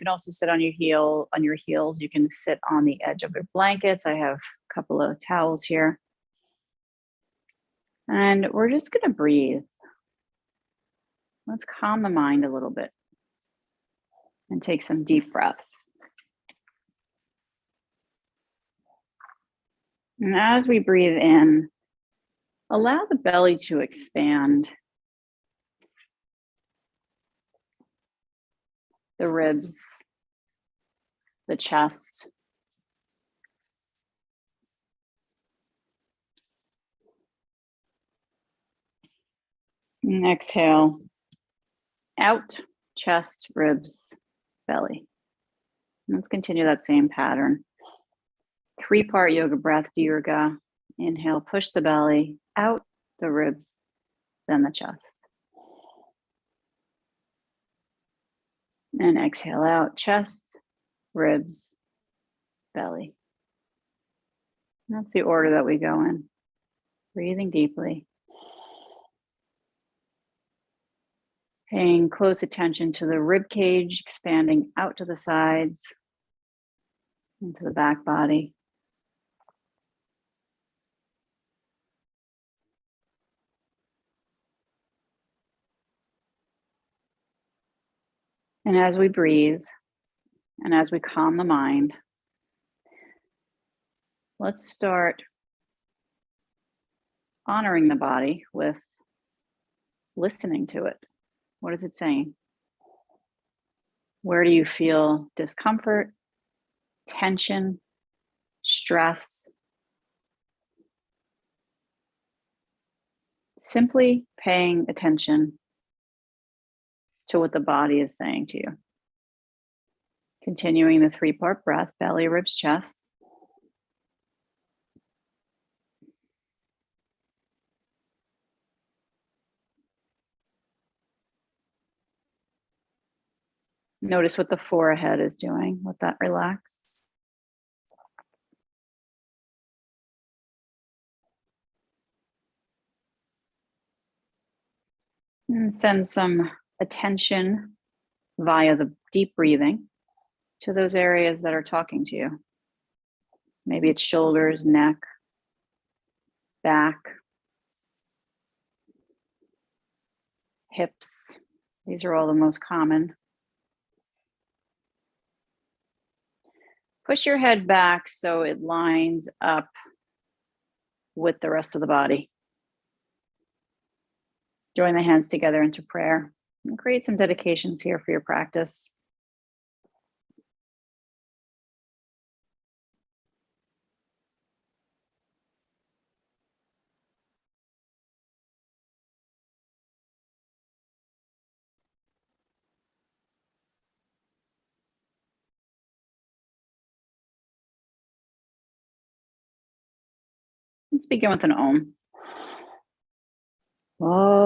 You can also sit on your heels. You can sit on the edge of your blankets. I have a couple of towels here. And we're just going to breathe. Let's calm the mind a little bit and take some deep breaths. And as we breathe in, allow the belly to expand, the ribs, the chest. And exhale, out, chest, ribs, belly. And let's continue that same pattern. 3-part yoga breath, Dirga. Inhale, push the belly, out, the ribs, then the chest. And exhale out, chest, ribs, belly. And that's the order that we go in. Breathing deeply. Paying close attention to the rib cage, expanding out to the sides, into the back body. And as we breathe, and as we calm the mind, let's start honoring the body with listening to it. What is it saying? Where do you feel discomfort, tension, stress? Simply paying attention to what the body is saying to you. Continuing the 3-part breath, belly, ribs, chest. Notice what the forehead is doing. Let that relax. And send some attention via the deep breathing to those areas that are talking to you. Maybe it's shoulders, neck, back, hips. These are all the most common. Push your head back so it lines up with the rest of the body. Join the hands together into prayer and create some dedications here for your practice. Let's begin with an Om. Om.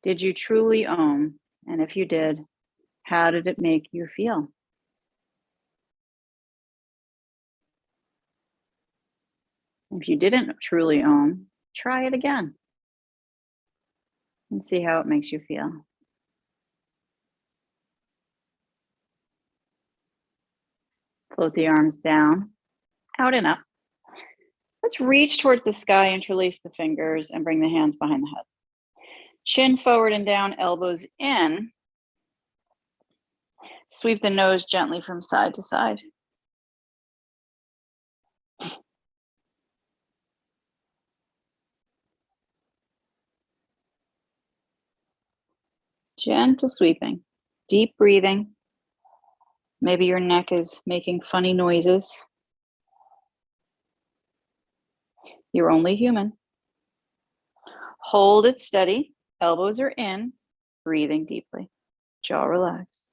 Did you truly Om? And if you did, how did it make you feel? If you didn't truly Om, try it again and see how it makes you feel. Float the arms down, out and up. Let's reach towards the sky, interlace the fingers, and bring the hands behind the head. Chin forward and down, elbows in. Sweep the nose gently from side to side. Gentle sweeping, deep breathing. Maybe your neck is making funny noises. You're only human. Hold it steady. Elbows are in. Breathing deeply. Jaw relaxed.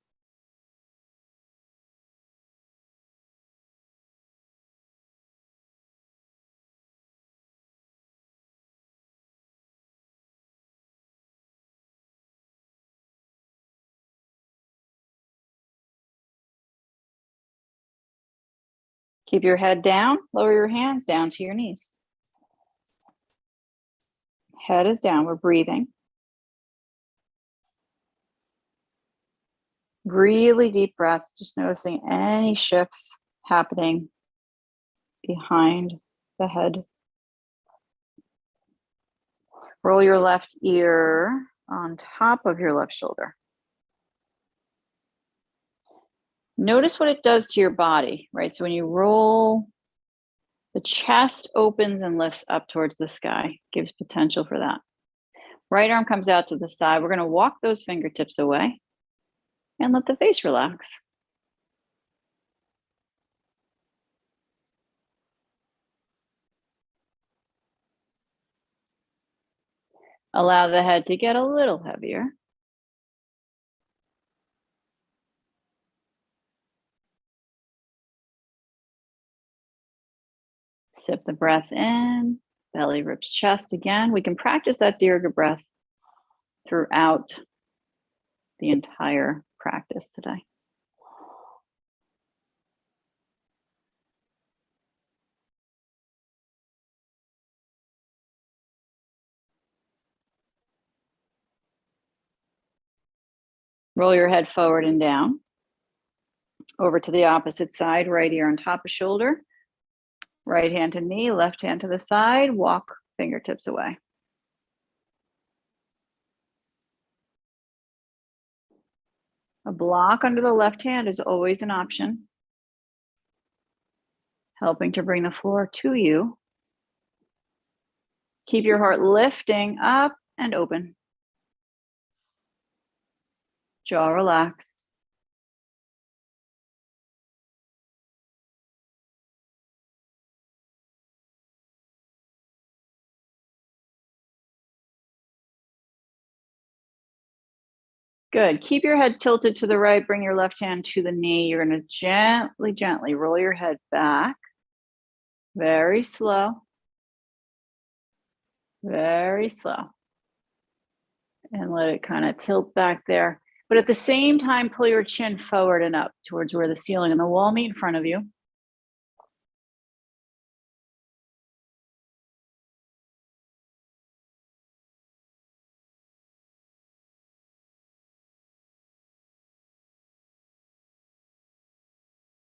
Keep your head down, lower your hands down to your knees. Head is down, we're breathing. Really deep breaths, just noticing any shifts happening behind the head. Roll your left ear on top of your left shoulder. Notice what it does to your body, right? So when you roll, the chest opens and lifts up towards the sky, gives potential for that. Right arm comes out to the side. We're going to walk those fingertips away and let the face relax. Allow the head to get a little heavier. Sip the breath in, belly, ribs, chest again. We can practice that Dirga breath throughout the entire practice today. Roll your head forward and down. Over to the opposite side, right ear on top of shoulder. Right hand to knee, left hand to the side. Walk fingertips away. A block under the left hand is always an option, helping to bring the floor to you. Keep your heart lifting up and open. Jaw relaxed. Good. Keep your head tilted to the right. Bring your left hand to the knee. You're going to gently, gently roll your head back. Very slow. Very slow. And let it kind of tilt back there. But at the same time, pull your chin forward and up towards where the ceiling and the wall meet in front of you.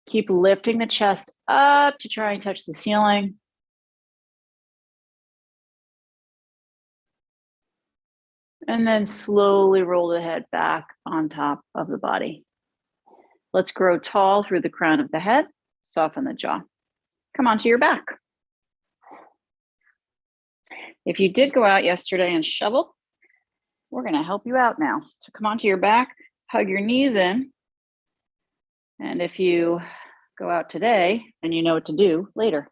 Keep lifting the chest up to try and touch the ceiling. And then slowly roll the head back on top of the body. Let's grow tall through the crown of the head. Soften the jaw. Come onto your back. If you did go out yesterday and shovel, we're going to help you out now. So come onto your back, hug your knees in. And if you go out today, then you know what to do later.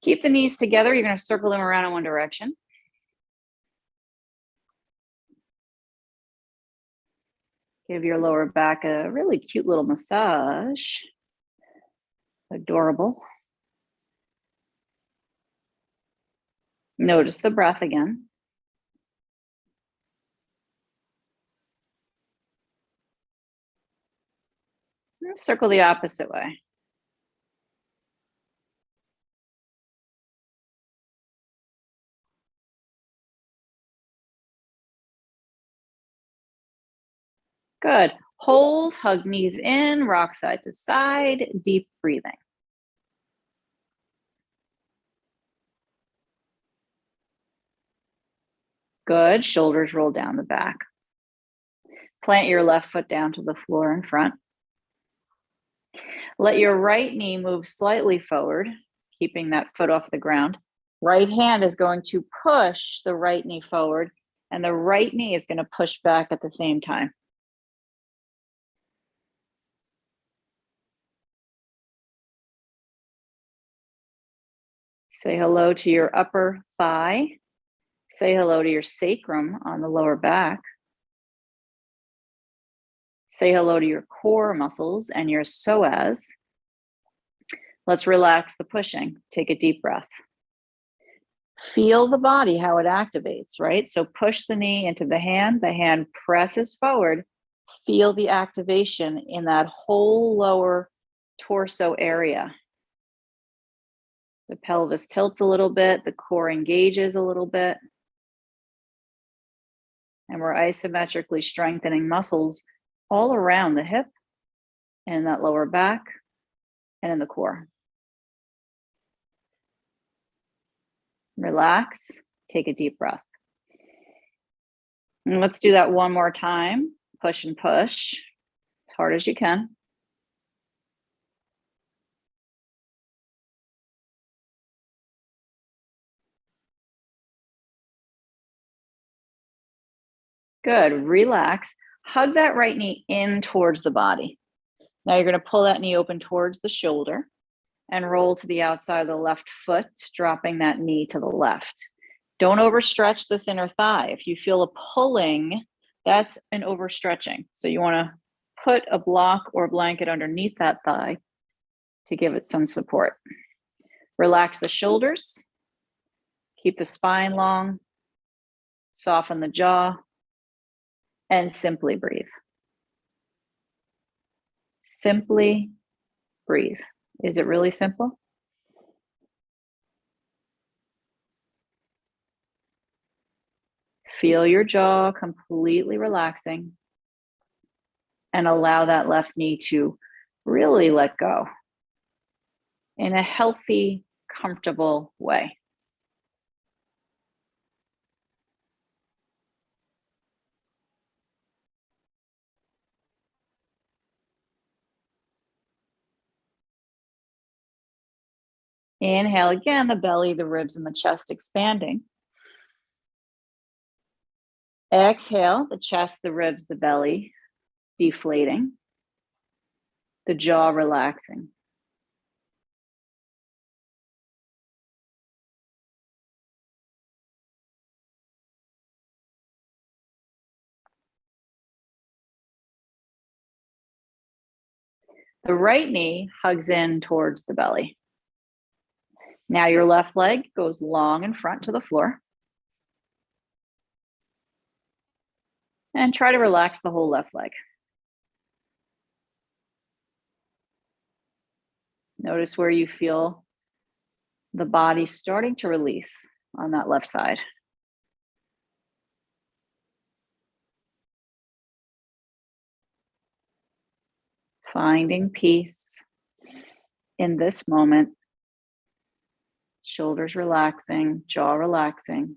Keep the knees together. You're going to circle them around in one direction. Give your lower back a really cute little massage. Adorable. Notice the breath again. And circle the opposite way. Good. Hold, hug knees in, rock side to side, deep breathing. Good. Shoulders roll down the back. Plant your left foot down to the floor in front. Let your right knee move slightly forward, keeping that foot off the ground. Right hand is going to push the right knee forward, and the right knee is going to push back at the same time. Say hello to your upper thigh. Say hello to your sacrum on the lower back. Say hello to your core muscles and your psoas. Let's relax the pushing. Take a deep breath. Feel the body, how it activates, right? So push the knee into the hand presses forward. Feel the activation in that whole lower torso area. The pelvis tilts a little bit, the core engages a little bit. And we're isometrically strengthening muscles all around the hip and that lower back and in the core. Relax, take a deep breath. And let's do that one more time. Push and push as hard as you can. Good, relax. Hug that right knee in towards the body. Now you're gonna pull that knee open towards the shoulder and roll to the outside of the left foot, dropping that knee to the left. Don't overstretch this inner thigh. If you feel a pulling, that's an overstretching. So you wanna put a block or blanket underneath that thigh to give it some support. Relax the shoulders, keep the spine long, soften the jaw, and simply breathe. Simply breathe. Is it really simple? Feel your jaw completely relaxing and allow that left knee to really let go in a healthy, comfortable way. Inhale again, the belly, the ribs, and the chest expanding. Exhale, the chest, the ribs, the belly deflating, the jaw relaxing. The right knee hugs in towards the belly. Now your left leg goes long in front to the floor. And try to relax the whole left leg. Notice where you feel the body starting to release on that left side. Finding peace in this moment. Shoulders relaxing, jaw relaxing.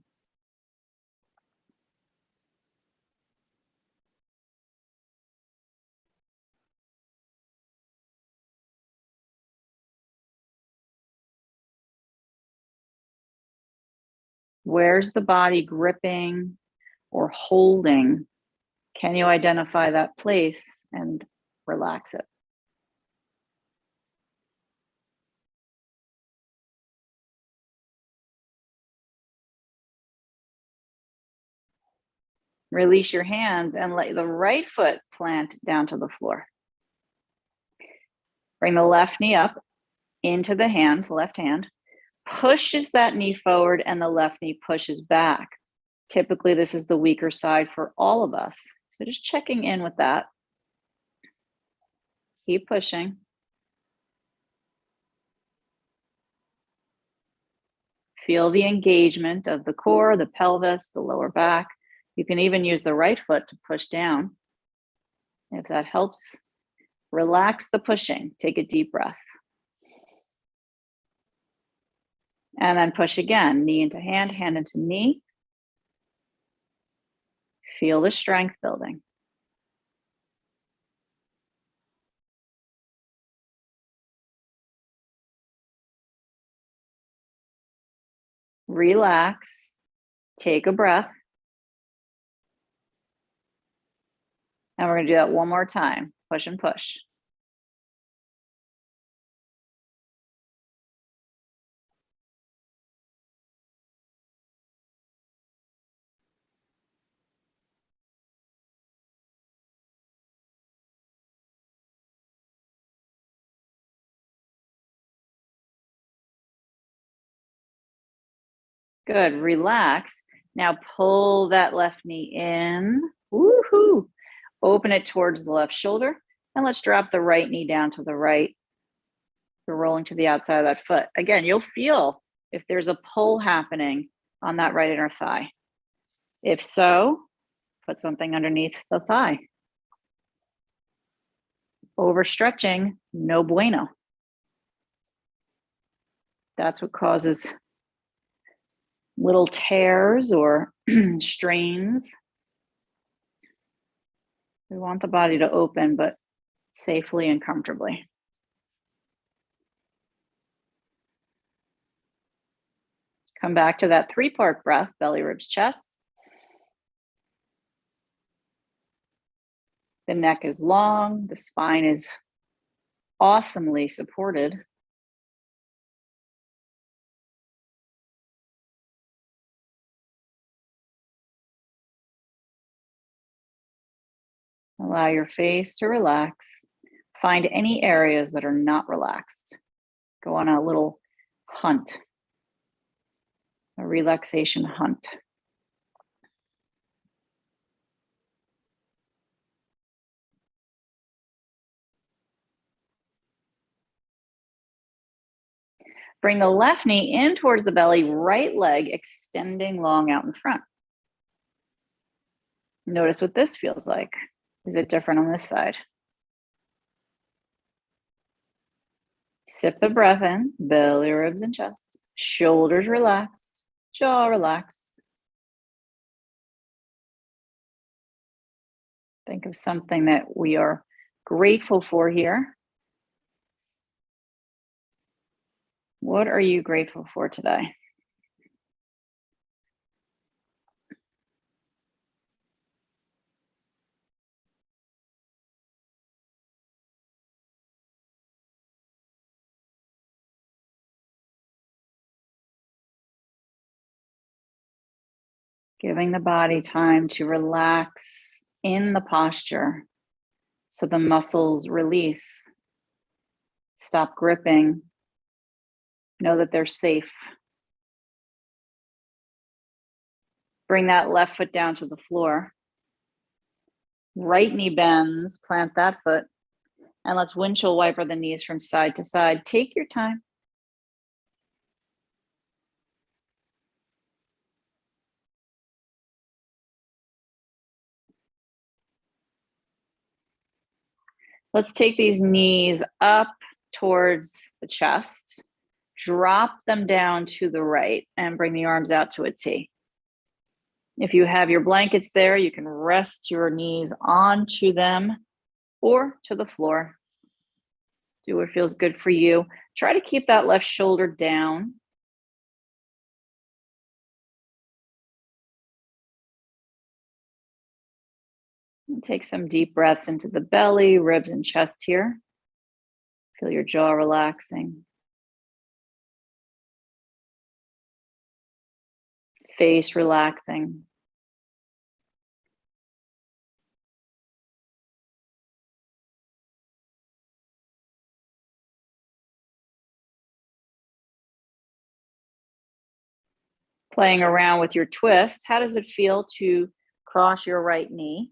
Where's the body gripping or holding? Can you identify that place and relax it? Release your hands and let the right foot plant down to the floor. Bring the left knee up into the hand, left hand. Pushes that knee forward and the left knee pushes back. Typically, this is the weaker side for all of us. So just checking in with that. Keep pushing. Feel the engagement of the core, the pelvis, the lower back. You can even use the right foot to push down. If that helps, relax the pushing. Take a deep breath. And then push again, knee into hand, hand into knee. Feel the strength building. Relax, take a breath. And we're gonna do that one more time, push and push. Good, relax. Now pull that left knee in, woohoo. Open it towards the left shoulder, and let's drop the right knee down to the right. You're rolling to the outside of that foot. Again, you'll feel if there's a pull happening on that right inner thigh. If so, put something underneath the thigh. Overstretching, no bueno. That's what causes little tears or strains. We want the body to open, but safely and comfortably. Come back to that 3-part breath, belly, ribs, chest. The neck is long, the spine is awesomely supported. Allow your face to relax. Find any areas that are not relaxed. Go on a little hunt, a relaxation hunt. Bring the left knee in towards the belly, right leg extending long out in front. Notice what this feels like. Is it different on this side? Sip the breath in, belly, ribs, and chest. Shoulders relaxed, jaw relaxed. Think of something that we are grateful for here. What are you grateful for today? Giving the body time to relax in the posture so the muscles release. Stop gripping. Know that they're safe. Bring that left foot down to the floor. Right knee bends, plant that foot. And let's windshield wiper the knees from side to side. Take your time. Let's take these knees up towards the chest. Drop them down to the right and bring the arms out to a T. If you have your blankets there, you can rest your knees onto them or to the floor. Do what feels good for you. Try to keep that left shoulder down. And take some deep breaths into the belly, ribs, and chest here. Feel your jaw relaxing. Face relaxing. Playing around with your twist, how does it feel to cross your right knee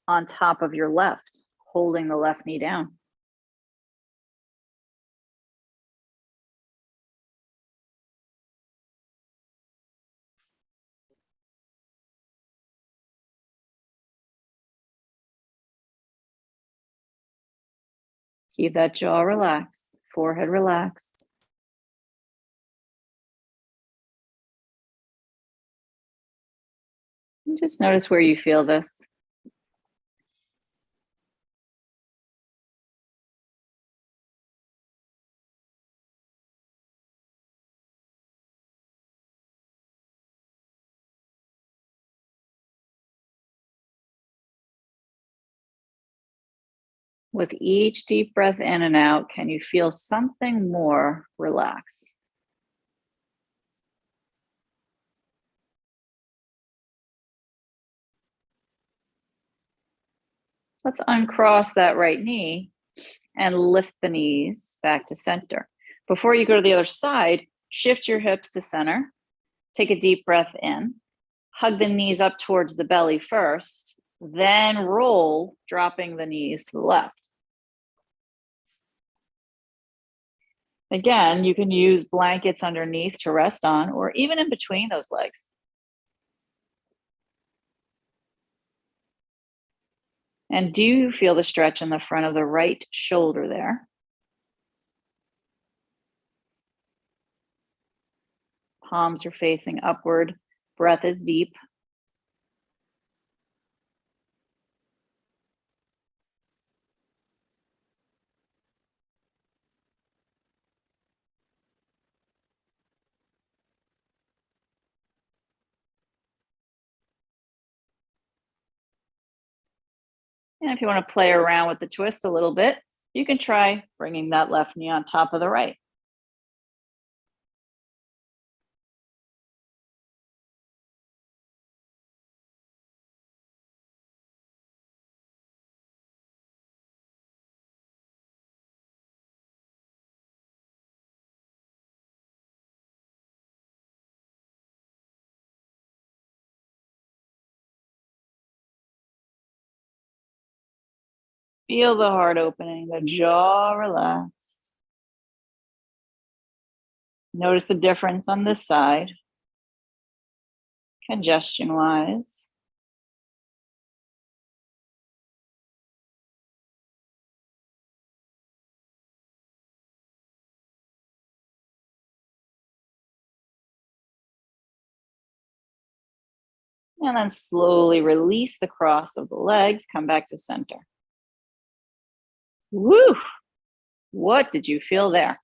on top of your left, holding the left knee down? Keep that jaw relaxed, forehead relaxed. And just notice where you feel this. With each deep breath in and out, can you feel something more relaxed? Let's uncross that right knee and lift the knees back to center. Before you go to the other side, shift your hips to center. Take a deep breath in. Hug the knees up towards the belly first, then roll, dropping the knees to the left. Again, you can use blankets underneath to rest on, or even in between those legs. And do you feel the stretch in the front of the right shoulder there? Palms are facing upward. Breath is deep. And if you want to play around with the twist a little bit, you can try bringing that left knee on top of the right. Feel the heart opening, the jaw relaxed. Notice the difference on this side, congestion-wise. And then slowly release the cross of the legs, come back to center. Woo! What did you feel there?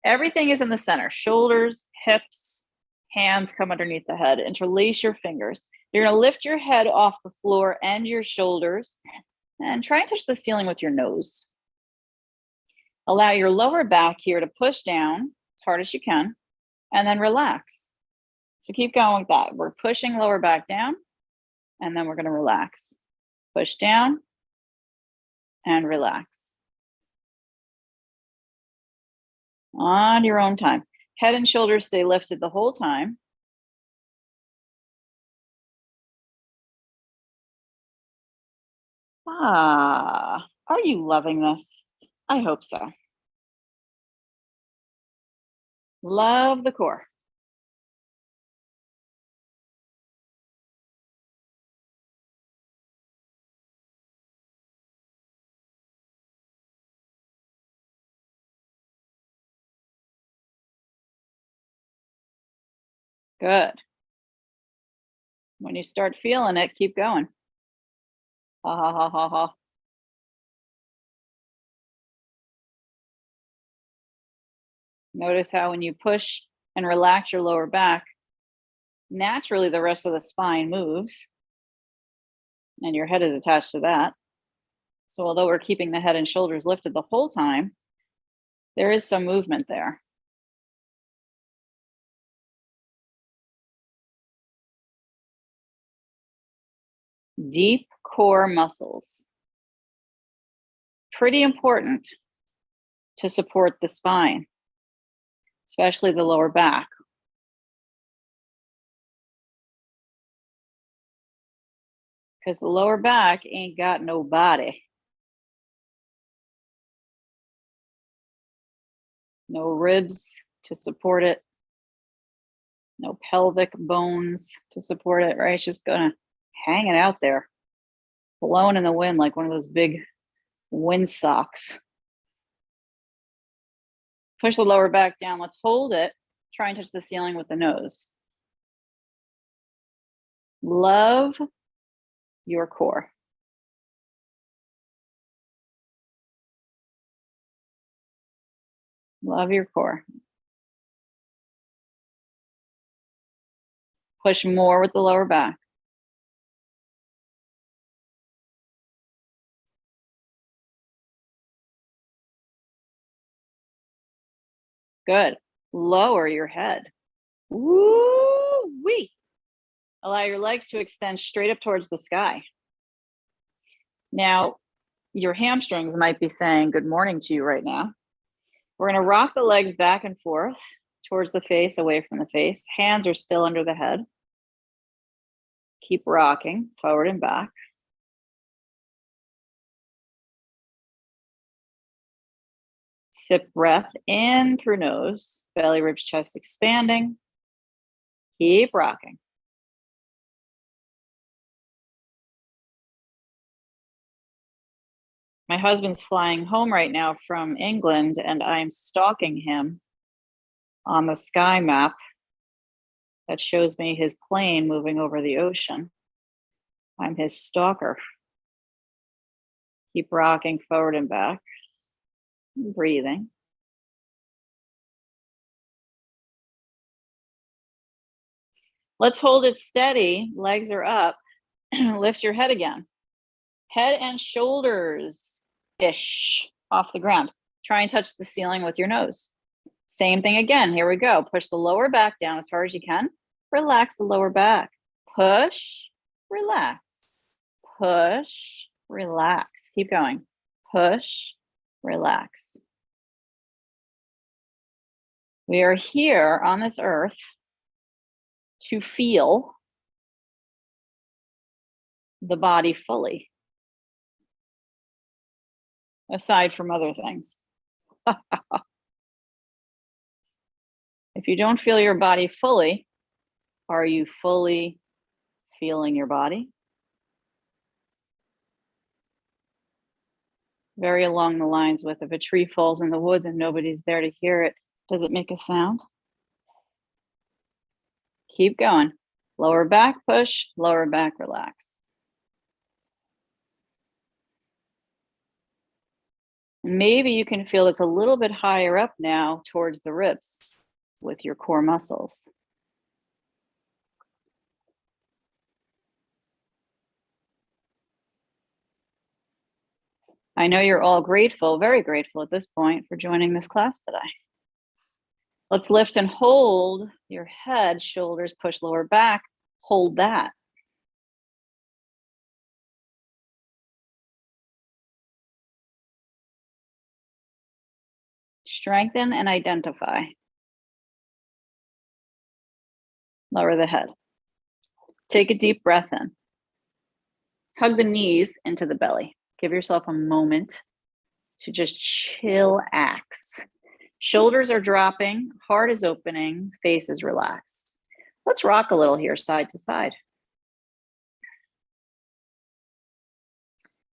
Everything is in the center. Shoulders, hips, hands come underneath the head. Interlace your fingers. You're gonna lift your head off the floor and your shoulders and try and touch the ceiling with your nose. Allow your lower back here to push down as hard as you can and then relax. So keep going with that. We're pushing lower back down and then we're gonna relax. Push down and relax. On your own time. Head and shoulders stay lifted the whole time. Ah, are you loving this? I hope so. Love the core. Good. When you start feeling it, keep going. Ha ha ha ha ha. Notice how when you push and relax your lower back, naturally the rest of the spine moves and your head is attached to that. So although we're keeping the head and shoulders lifted the whole time, there is some movement there. Deep core muscles. Pretty important to support the spine, especially the lower back. Because the lower back ain't got no body. No ribs to support it. No pelvic bones to support it, right? It's just gonna hang it out there, blowing in the wind like one of those big wind socks. Push the lower back down. Let's hold it. Try and touch the ceiling with the nose. Love your core. Love your core. Push more with the lower back. Good. Lower your head. Woo-wee. Allow your legs to extend straight up towards the sky. Now, your hamstrings might be saying good morning to you right now. We're going to rock the legs back and forth towards the face, away from the face. Hands are still under the head. Keep rocking forward and back. Sip breath in through nose, belly, ribs, chest expanding. Keep rocking. My husband's flying home right now from England, and I'm stalking him on the sky map that shows me his plane moving over the ocean. I'm his stalker. Keep rocking forward and back, breathing. Let's hold it steady. Legs are up. Lift your head again. Head and shoulders-ish off the ground. Try and touch the ceiling with your nose. Same thing again. Here we go. Push the lower back down as far as you can. Relax the lower back. Push, relax. Push, relax. Keep going. Push, relax. We are here on this earth to feel the body fully, aside from other things. If you don't feel your body fully, are you fully feeling your body? Very along the lines with if a tree falls in the woods and nobody's there to hear it, does it make a sound? Keep going. Lower back push, lower back relax. Maybe you can feel it's a little bit higher up now towards the ribs with your core muscles. I know you're all grateful, very grateful at this point for joining this class today. Let's lift and hold your head, shoulders, push lower back, hold that. Strengthen and identify. Lower the head. Take a deep breath in. Hug the knees into the belly. Give yourself a moment to just chillax. Shoulders are dropping, heart is opening, face is relaxed. Let's rock a little here, side to side.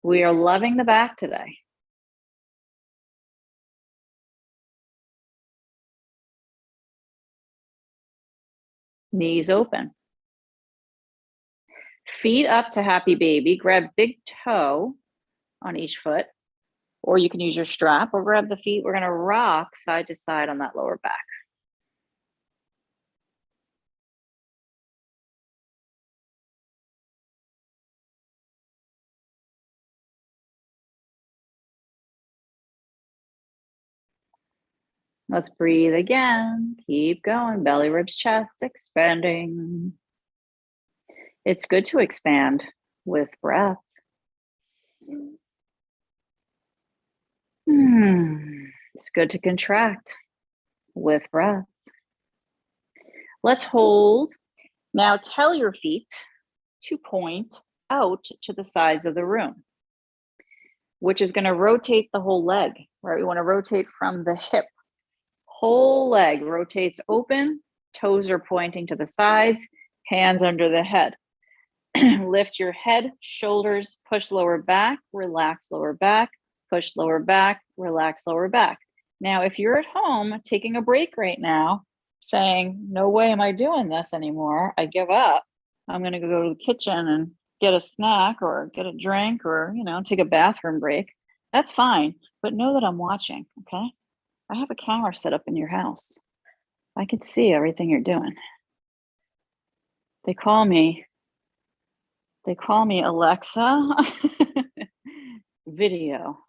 We are loving the back today. Knees open. Feet up to happy baby. Grab big toe on each foot, or you can use your strap or grab the feet. We're going to rock side to side on that lower back. Let's breathe again. Keep going. Belly, ribs, chest expanding. It's good to expand with breath. It's good to contract with breath. Let's hold. Now tell your feet to point out to the sides of the room, which is going to rotate the whole leg, right? We want to rotate from the hip. Whole leg rotates open, toes are pointing to the sides, hands under the head. Lift your head, shoulders, push lower back, relax lower back, push lower back, relax lower back. Now, if you're at home taking a break right now, saying, no way am I doing this anymore, I give up, I'm going to go to the kitchen and get a snack or get a drink or, take a bathroom break, that's fine. But know that I'm watching, okay? I have a camera set up in your house. I can see everything you're doing. They call me Alexa Video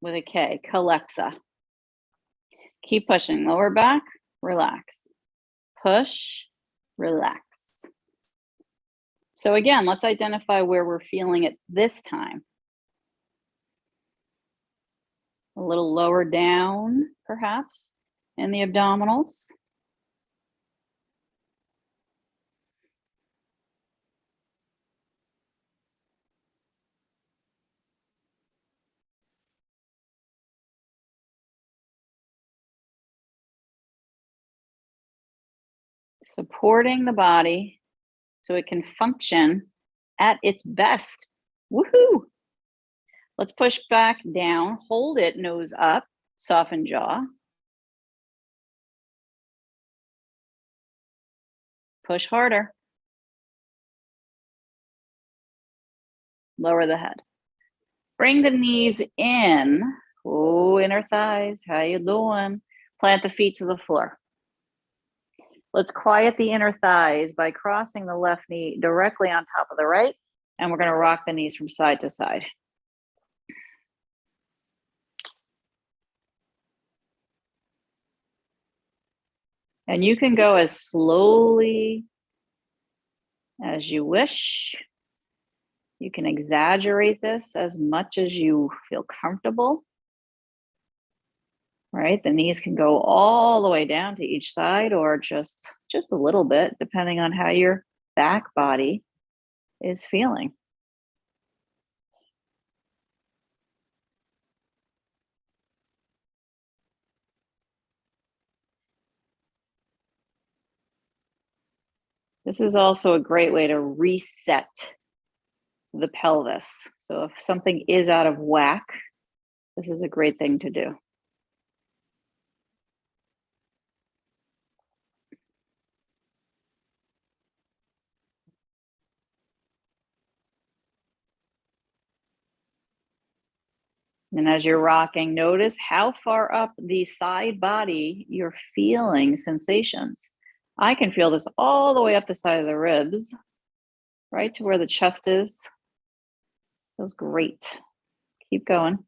with a K, Kalexa. Keep pushing, lower back, relax. Push, relax. So again, let's identify where we're feeling it this time. A little lower down, perhaps, in the abdominals. Supporting the body so it can function at its best. Woohoo! Let's push back down, hold it, nose up, soften jaw. Push harder. Lower the head. Bring the knees in. Oh, inner thighs, how you doing? Plant the feet to the floor. Let's quiet the inner thighs by crossing the left knee directly on top of the right, and we're gonna rock the knees from side to side. And you can go as slowly as you wish. You can exaggerate this as much as you feel comfortable, right? The knees can go all the way down to each side or just a little bit, depending on how your back body is feeling. This is also a great way to reset the pelvis. So if something is out of whack, this is a great thing to do. And as you're rocking, notice how far up the side body you're feeling sensations. I can feel this all the way up the side of the ribs, right to where the chest is. Feels great. Keep going.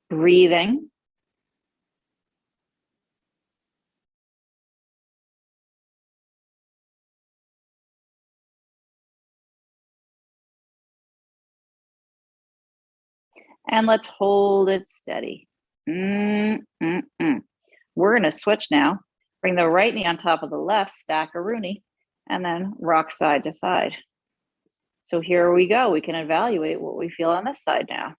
Breathing. And let's hold it steady. We're gonna switch now. Bring the right knee on top of the left, stack a Rooney, and then rock side to side. So here we go. We can evaluate what we feel on this side now.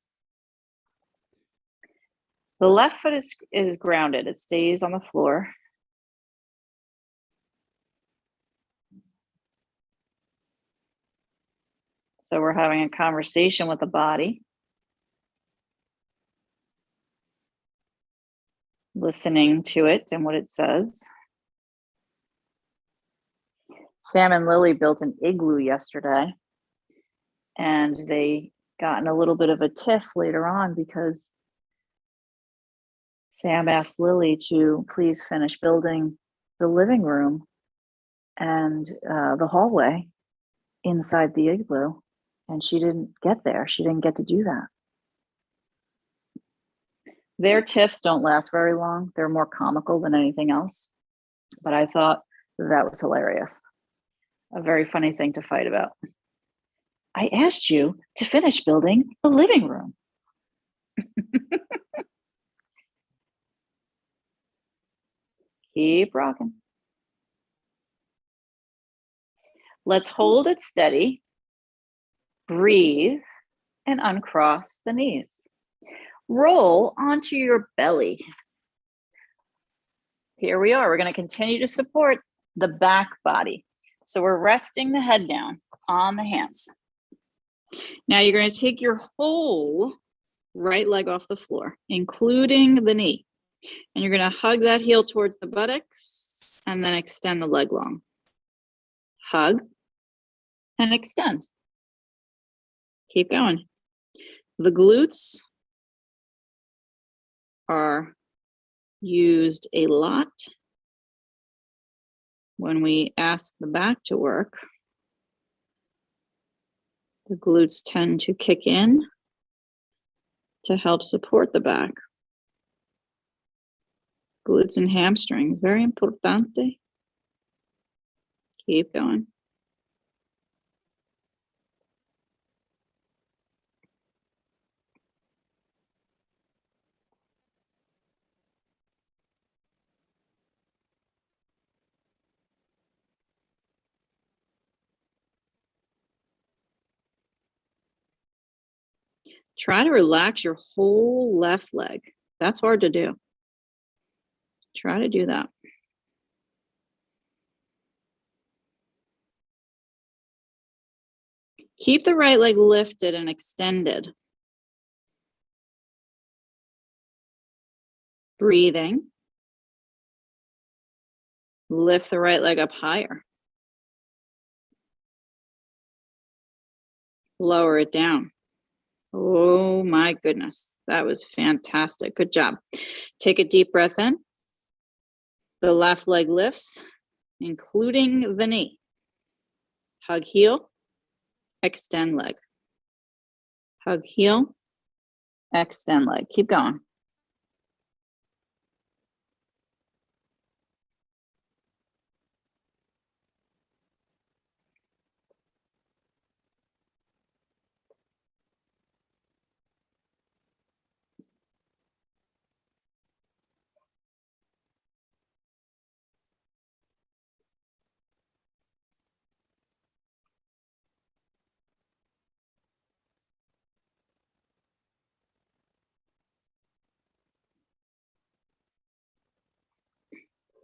The left foot is grounded. It stays on the floor. So we're having a conversation with the body. Listening to it and what it says. Sam and Lily built an igloo yesterday, and they got in a little bit of a tiff later on because Sam asked Lily to please finish building the living room and the hallway inside the igloo, and she didn't get there. She didn't get to do that. Their tiffs don't last very long. They're more comical than anything else. But I thought that was hilarious. A very funny thing to fight about. I asked you to finish building the living room. Keep rocking. Let's hold it steady. Breathe and uncross the knees. Roll onto your belly. Here we are. We're going to continue to support the back body. So we're resting the head down on the hands. Now you're going to take your whole right leg off the floor, including the knee. And you're going to hug that heel towards the buttocks and then extend the leg long. Hug and extend. Keep going. The glutes are used a lot when we ask the back to work. The glutes tend to kick in to help support the back. Glutes and hamstrings, very importante. Keep going. Try to relax your whole left leg. That's hard to do. Try to do that. Keep the right leg lifted and extended. Breathing. Lift the right leg up higher. Lower it down. Oh my goodness, that was fantastic. Good job. Take a deep breath in. The left leg lifts, including the knee. Hug heel, extend leg. Hug heel, extend leg. Keep going.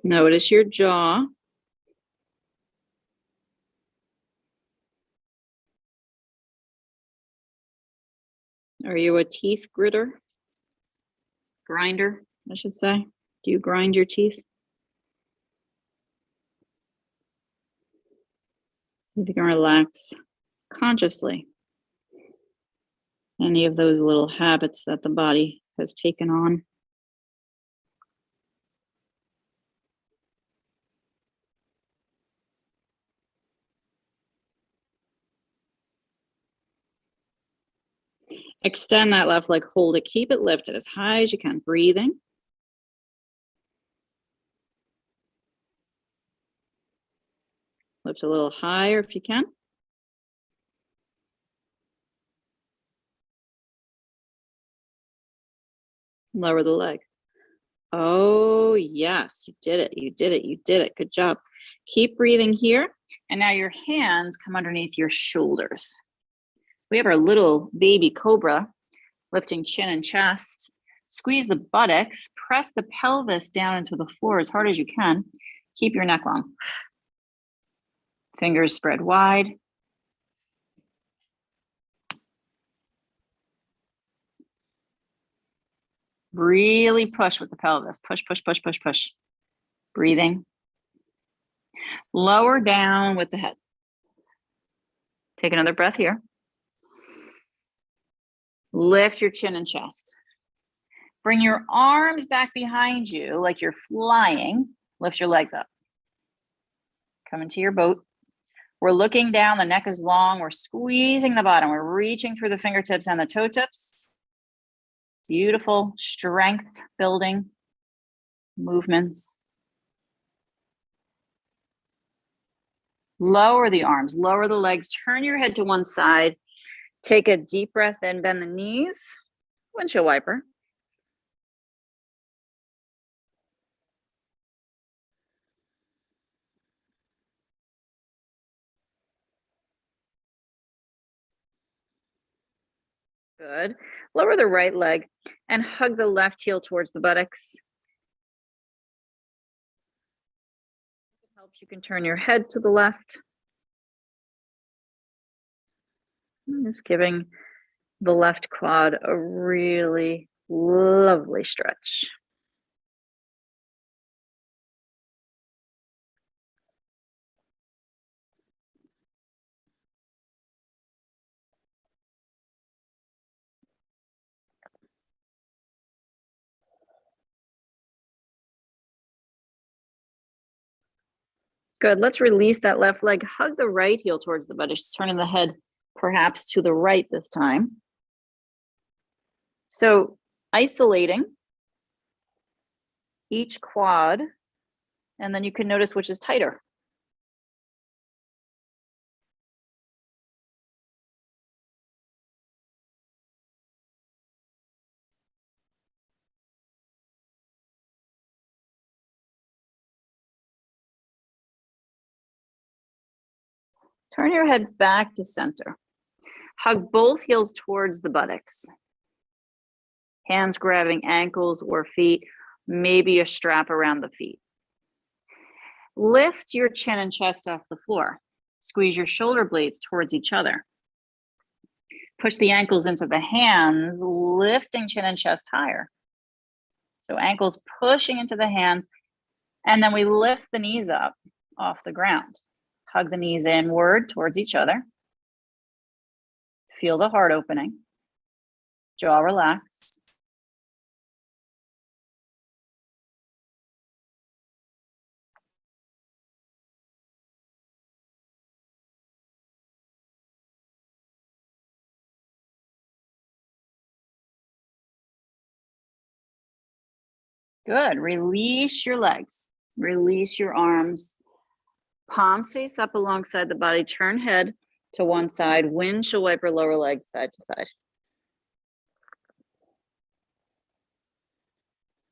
Notice your jaw. Are you a teeth grinder, I should say? Do you grind your teeth? See if you can relax consciously any of those little habits that the body has taken on. Extend that left leg, hold it, keep it lifted as high as you can, breathing. Lift a little higher if you can. Lower the leg. Oh, yes, you did it, you did it, you did it. Good job. Keep breathing here. And now your hands come underneath your shoulders. We have our little baby cobra, lifting chin and chest. Squeeze the buttocks, press the pelvis down into the floor as hard as you can. Keep your neck long. Fingers spread wide. Really push with the pelvis. Push, push, push, push, push. Breathing. Lower down with the head. Take another breath here. Lift your chin and chest. Bring your arms back behind you like you're flying. Lift your legs up. Come into your boat. We're looking down, the neck is long. We're squeezing the bottom. We're reaching through the fingertips and the toe tips. Beautiful strength building movements. Lower the arms, lower the legs, turn your head to one side. Take a deep breath in, bend the knees, windshield wiper. Good. Lower the right leg and hug the left heel towards the buttocks. If it helps, you can turn your head to the left. I'm just giving the left quad a really lovely stretch. Good. Let's release that left leg. Hug the right heel towards the buttocks, turning the head perhaps to the right this time. So isolating each quad, and then you can notice which is tighter. Turn your head back to center. Hug both heels towards the buttocks. Hands grabbing ankles or feet, maybe a strap around the feet. Lift your chin and chest off the floor. Squeeze your shoulder blades towards each other. Push the ankles into the hands, lifting chin and chest higher. So ankles pushing into the hands, and then we lift the knees up off the ground. Hug the knees inward towards each other. Feel the heart opening. Jaw relaxed. Good. Release your legs. Release your arms. Palms face up alongside the body. Turn head to one side. Windshield wiper lower leg side to side.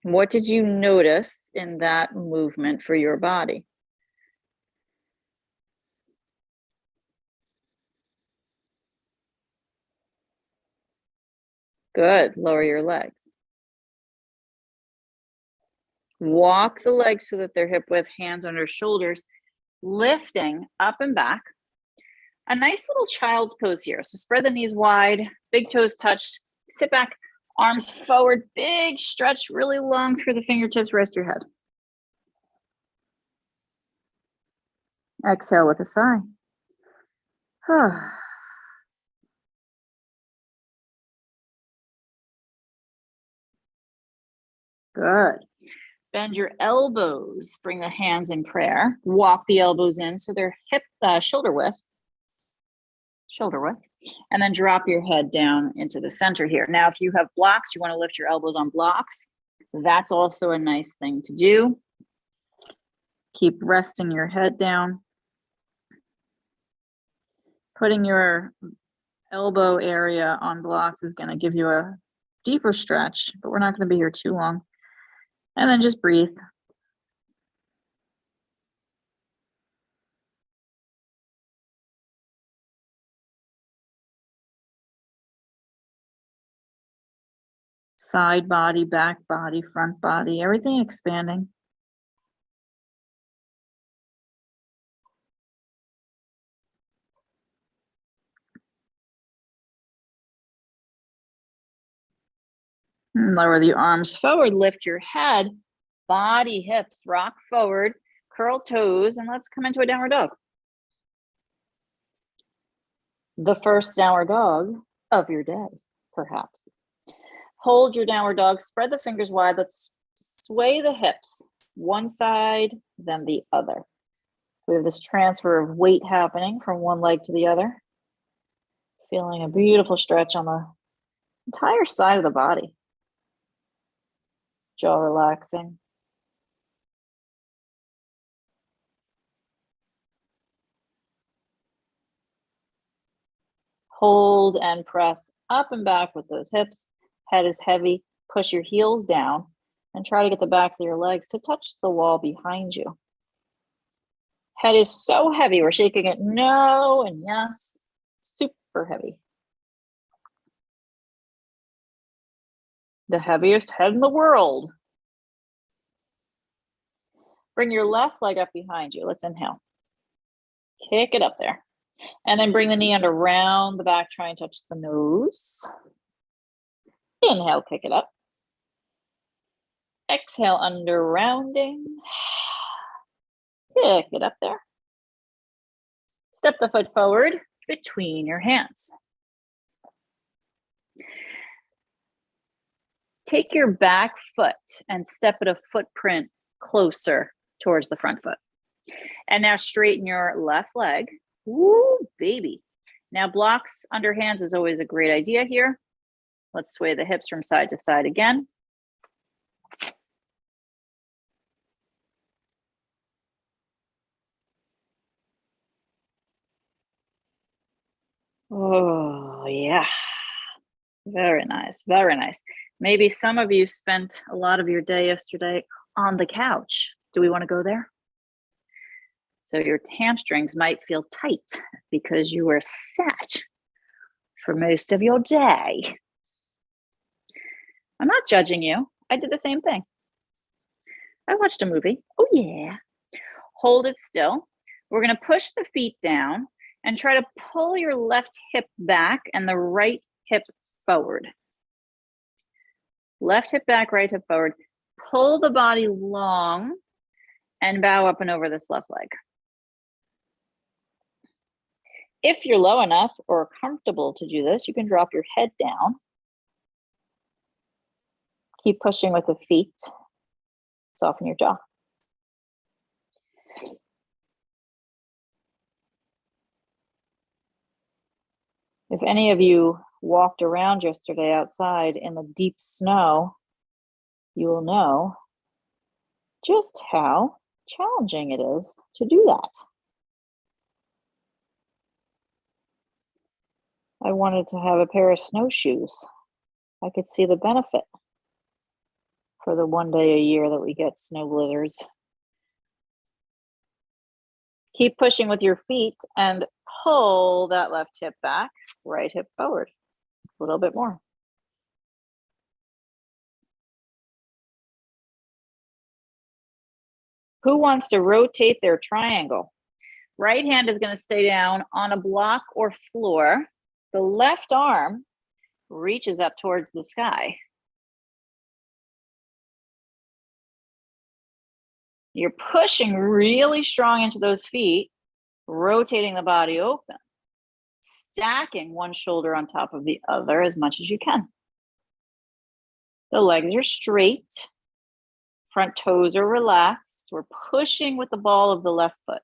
What did you notice in that movement for your body? Good. Lower your legs. Walk the legs so that they're hip width, hands under shoulders, lifting up and back. A nice little child's pose here. So spread the knees wide, big toes touch, sit back, arms forward, big stretch, really long through the fingertips, rest your head. Exhale with a sigh. Good. Bend your elbows, bring the hands in prayer. Walk the elbows in so they're hip, shoulder width, and then drop your head down into the center here. Now, if you have blocks, you want to lift your elbows on blocks. That's also a nice thing to do. Keep resting your head down. Putting your elbow area on blocks is going to give you a deeper stretch, but we're not going to be here too long. And then just breathe. Side body, back body, front body, everything expanding. And lower the arms forward, lift your head, body, hips, rock forward, curl toes, and let's come into a downward dog. The first downward dog of your day, perhaps. Hold your downward dog, spread the fingers wide. Let's sway the hips, one side, then the other. We have this transfer of weight happening from one leg to the other. Feeling a beautiful stretch on the entire side of the body. Jaw relaxing. Hold and press up and back with those hips. Head is heavy. Push your heels down and try to get the backs of your legs to touch the wall behind you. Head is so heavy. We're shaking it no and yes. Super heavy. The heaviest head in the world. Bring your left leg up behind you. Let's inhale. Kick it up there. And then bring the knee under, round the back, try and touch the nose. Inhale, kick it up. Exhale, under, rounding. Kick it up there. Step the foot forward between your hands. Take your back foot and step it a footprint closer towards the front foot. And now straighten your left leg. Woo, baby. Now blocks under hands is always a great idea here. Let's sway the hips from side to side again. Oh, yeah. Very nice, very nice. Maybe some of you spent a lot of your day yesterday on the couch. Do we want to go there? So your hamstrings might feel tight because you were sat for most of your day. I'm not judging you. I did the same thing. I watched a movie. Oh yeah. Hold it still. We're going to push the feet down And try to pull your left hip back and the right hip forward. Left hip back, right hip forward. Pull the body long and bow up and over this left leg. If you're low enough or comfortable to do this, you can drop your head down. Keep pushing with the feet. Soften your jaw. If any of you walked around yesterday outside in the deep snow, you will know just how challenging it is to do that. I wanted to have a pair of snowshoes. I could see the benefit for the one day a year that we get snow blizzards. Keep pushing with your feet and pull that left hip back, right hip forward. A little bit more. Who wants to rotate their triangle? Right hand is going to stay down on a block or floor. The left arm reaches up towards the sky. You're pushing really strong into those feet, rotating the body open, stacking one shoulder on top of the other as much as you can. The legs are straight. Front toes are relaxed. We're pushing with the ball of the left foot.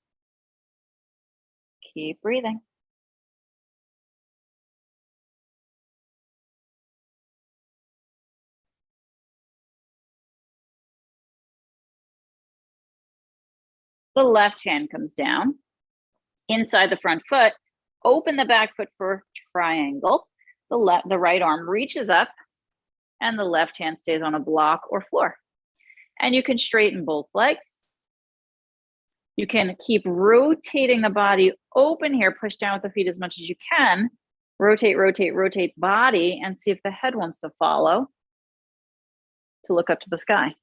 Keep breathing. The left hand comes down inside the front foot. Open the back foot for triangle. The right arm reaches up and the left hand stays on a block or floor. And you can straighten both legs. You can keep rotating the body open here. Push down with the feet as much as you can. Rotate, rotate, rotate body and see if the head wants to follow to look up to the sky.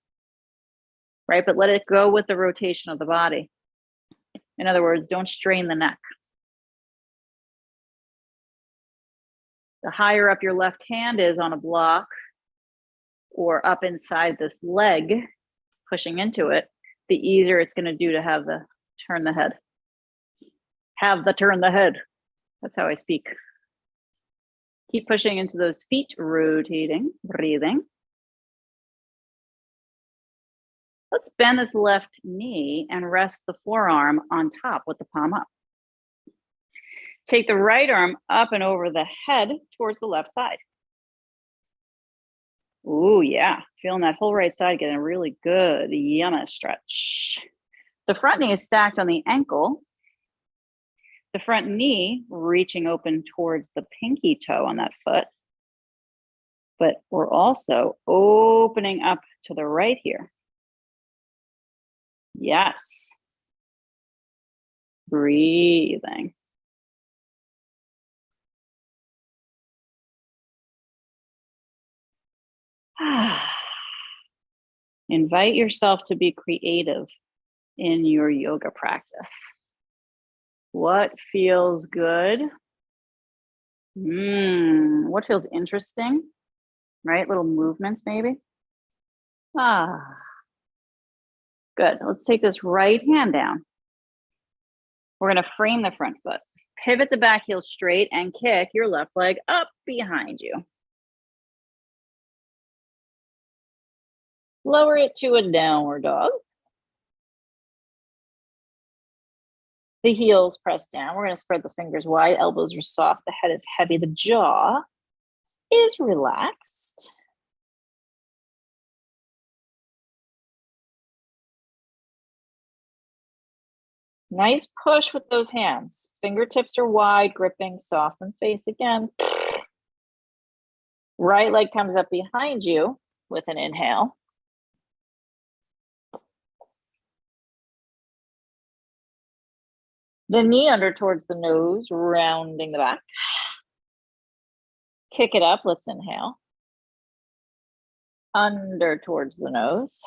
Right? But let it go with the rotation of the body. In other words, don't strain the neck. The higher up your left hand is on a block or up inside this leg, pushing into it, the easier it's going to do to have the turn the head. Have the turn the head. That's how I speak. Keep pushing into those feet, rotating, breathing. Let's bend this left knee and rest the forearm on top with the palm up. Take the right arm up and over the head towards the left side. Ooh, yeah. Feeling that whole right side getting a really good yummy stretch. The front knee is stacked on the ankle. The front knee reaching open towards the pinky toe on that foot. But we're also opening up to the right here. Yes. Breathing. Invite yourself to be creative in your yoga practice. What feels good? What feels interesting? Right? Little movements maybe. Good. Let's take this right hand down. We're going to frame the front foot. Pivot the back heel straight and kick your left leg up behind you. Lower it to a downward dog. The heels press down. We're going to spread the fingers wide. Elbows are soft. The head is heavy. The jaw is relaxed. Nice push with those hands. Fingertips are wide, gripping, soften face again. Right leg comes up behind you with an inhale. The knee under towards the nose, rounding the back. Kick it up, let's inhale. Under towards the nose.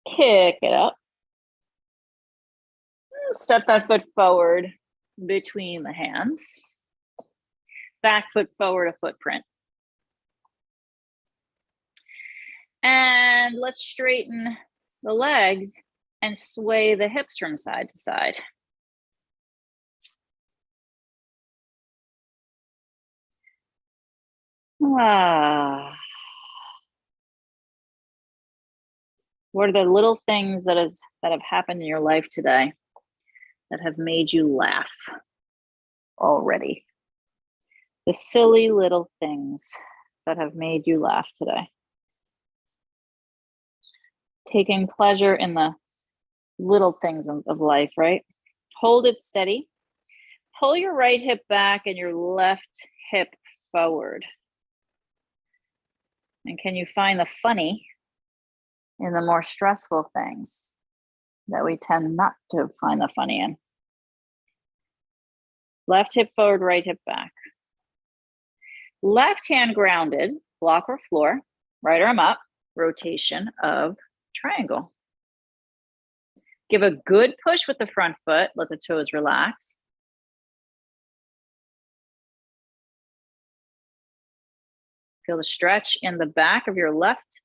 Kick it up. Step that foot forward between the hands. Back foot forward, a footprint. And let's straighten the legs and sway the hips from side to side. Ah. What are the little things that have happened in your life today that have made you laugh already? The silly little things that have made you laugh today. Taking pleasure in the little things of life, right? Hold it steady. Pull your right hip back and your left hip forward. And can you find the funny in the more stressful things that we tend not to find the funny in? Left hip forward, right hip back. Left hand grounded, block or floor, right arm up, rotation of triangle. Give a good push with the front foot, let the toes relax. Feel the stretch in the back of your left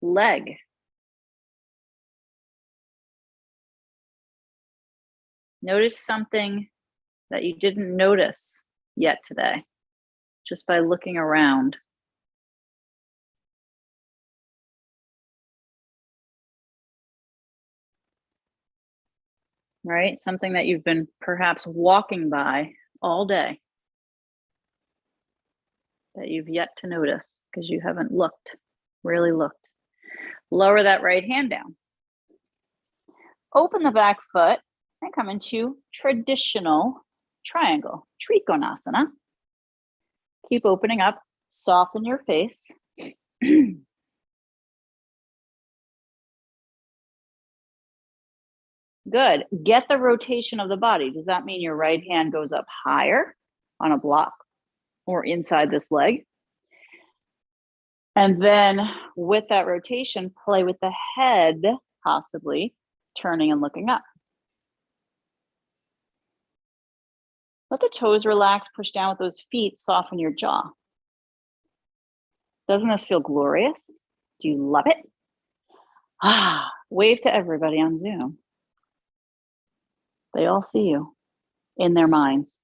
leg. Notice something that you didn't notice yet today, just by looking around. Right? Something that you've been perhaps walking by all day that you've yet to notice because you haven't looked, really looked. Lower that right hand down. Open the back foot and come into traditional triangle, Trikonasana. Keep opening up, soften your face. Good. Get the rotation of the body. Does that mean your right hand goes up higher on a block or inside this leg? And then with that rotation, play with the head, possibly turning and looking up. Let the toes relax, push down with those feet, soften your jaw. Doesn't this feel glorious? Do you love it? Ah, wave to everybody on Zoom. They all see you in their minds.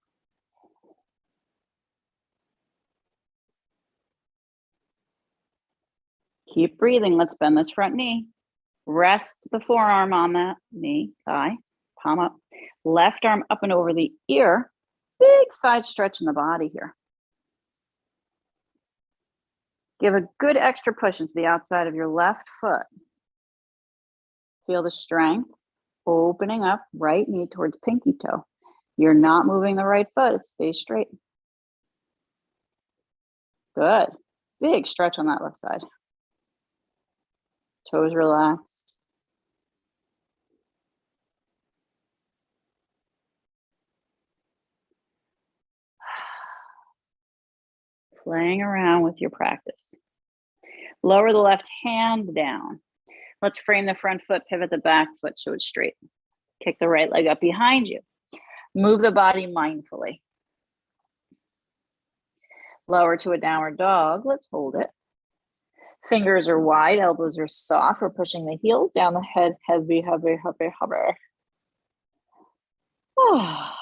Keep breathing. Let's bend this front knee. Rest the forearm on that knee, thigh, palm up. Left arm up and over the ear. Big side stretch in the body here. Give a good extra push into the outside of your left foot. Feel the strength. Opening up right knee towards pinky toe. You're not moving the right foot, it stays straight. Good. Big stretch on that left side. Toes relaxed. Playing around with your practice. Lower the left hand down. Let's frame the front foot, pivot the back foot so it's straight. Kick the right leg up behind you. Move the body mindfully. Lower to a downward dog. Let's hold it. Fingers are wide, elbows are soft. We're pushing the heels down the head. Heavy, heavy, heavy, heavy. Oh.